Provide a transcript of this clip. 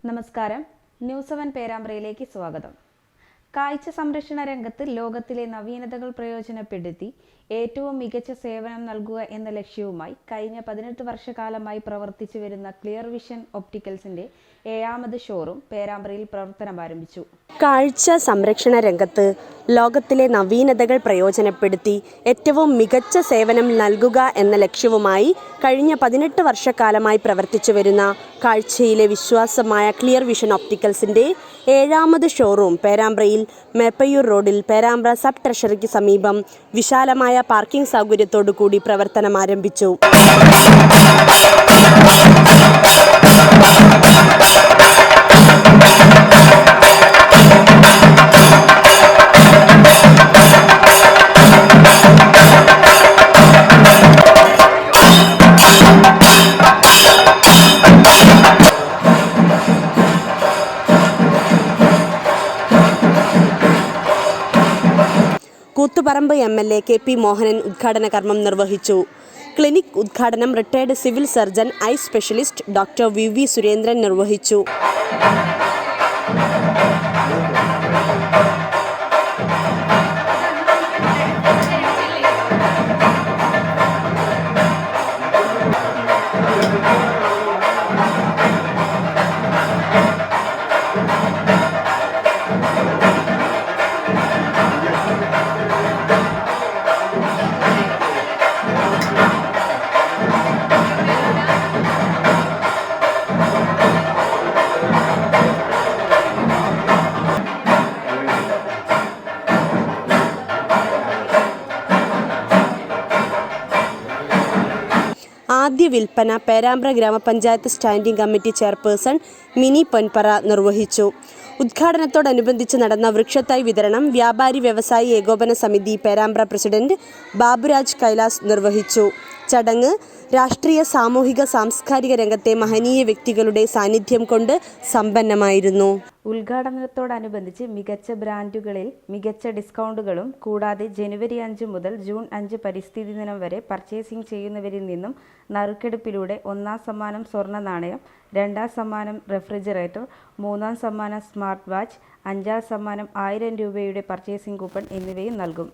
നമസ്കാരം. ന്യൂസ് 7 പേരാമ്പ്രയിലേക്ക് സ്വാഗതം. കാഴ്ച സംരക്ഷണ രംഗത്ത് ലോകത്തിലെ നവീനതകൾ പ്രയോജനപ്പെടുത്തി ഏറ്റവും മികച്ച സേവനം നൽകുക എന്ന ലക്ഷ്യവുമായി കഴിഞ്ഞ 18 വർഷക്കാലമായി പ്രവർത്തിച്ചു വരുന്ന ക്ലിയർ വിഷൻ ഒപ്റ്റിക്കൽസിന്റെ 7ാമത് ഷോറൂം പേരാമ്പ്രയിൽ പ്രവർത്തനം ആരംഭിച്ചു. കാഴ്ച സംരക്ഷണ രംഗത്ത് ലോകത്തിലെ നവീനതകൾ പ്രയോജനപ്പെടുത്തി ഏറ്റവും മികച്ച സേവനം നൽകുക എന്ന ലക്ഷ്യവുമായി കഴിഞ്ഞ 18 വർഷക്കാലമായി പ്രവർത്തിച്ചു വരുന്ന കാഴ്ചയിലെ വിശ്വാസമായ ക്ലിയർ വിഷൻ ഒപ്റ്റിക്കൽസിന്റെ 7ാമത് ഷോറൂം പേരാമ്പ്രയിൽ മേപ്പയ്യൂർ റോഡിൽ പേരാമ്പ്ര സബ് ട്രഷറിക്ക് സമീപം വിശാലമായ പാർക്കിംഗ് സൗകര്യത്തോടു കൂടി പ്രവർത്തനം ആരംഭിച്ചു. കൂത്തുപറമ്പ് MLA KP മോഹനൻ ഉദ്ഘാടന കർമ്മം നിർവഹിച്ചു. ക്ലിനിക് ഉദ്ഘാടനം retired civil surgeon eye specialist doctor VV Surendran നിർവഹിച്ചു. ആദ്യ വിൽപ്പന പേരാമ്പ്ര ഗ്രാമപഞ്ചായത്ത് standing committee chairperson mini Ponpara നിർവഹിച്ചു. ഉദ്ഘാടനത്തോടനുബന്ധിച്ച് നടന്ന വൃക്ഷത്തൈ വിതരണം വ്യാപാരി വ്യവസായി ഏകോപന സമിതി പേരാമ്പ്ര പ്രസിഡന്റ് ബാബുരാജ് കൈലാസ് നിർവഹിച്ചു. ചടങ്ങ് രാഷ്ട്രീയ, സാമൂഹിക, സാംസ്കാരിക രംഗത്തെ മഹനീയ വ്യക്തികളുടെ സാന്നിധ്യം കൊണ്ട് സമ്പന്നമായിരുന്നു. ഉദ്ഘാടനത്തോടനുബന്ധിച്ച് മികച്ച ബ്രാൻഡുകളിൽ മികച്ച ഡിസ്കൗണ്ടുകളും കൂടാതെ ജനുവരി 5 മുതൽ ജൂൺ 5 പരിസ്ഥിതി ദിനം വരെ പർച്ചേസിംഗ് ചെയ്യുന്നവരിൽ നിന്നും നറുക്കെടുപ്പിലൂടെ 1ാം സമ്മാനം സ്വർണ്ണ നാണയം, 2ാം സമ്മാനം റെഫ്രിജറേറ്റർ, 3ാം സമ്മാനം സ്മാർട്ട് വാച്ച്, 5ാം സമ്മാനം 1000 രൂപയുടെ പർച്ചേസിംഗ് കൂപ്പൺ എന്നിവയും നൽകും.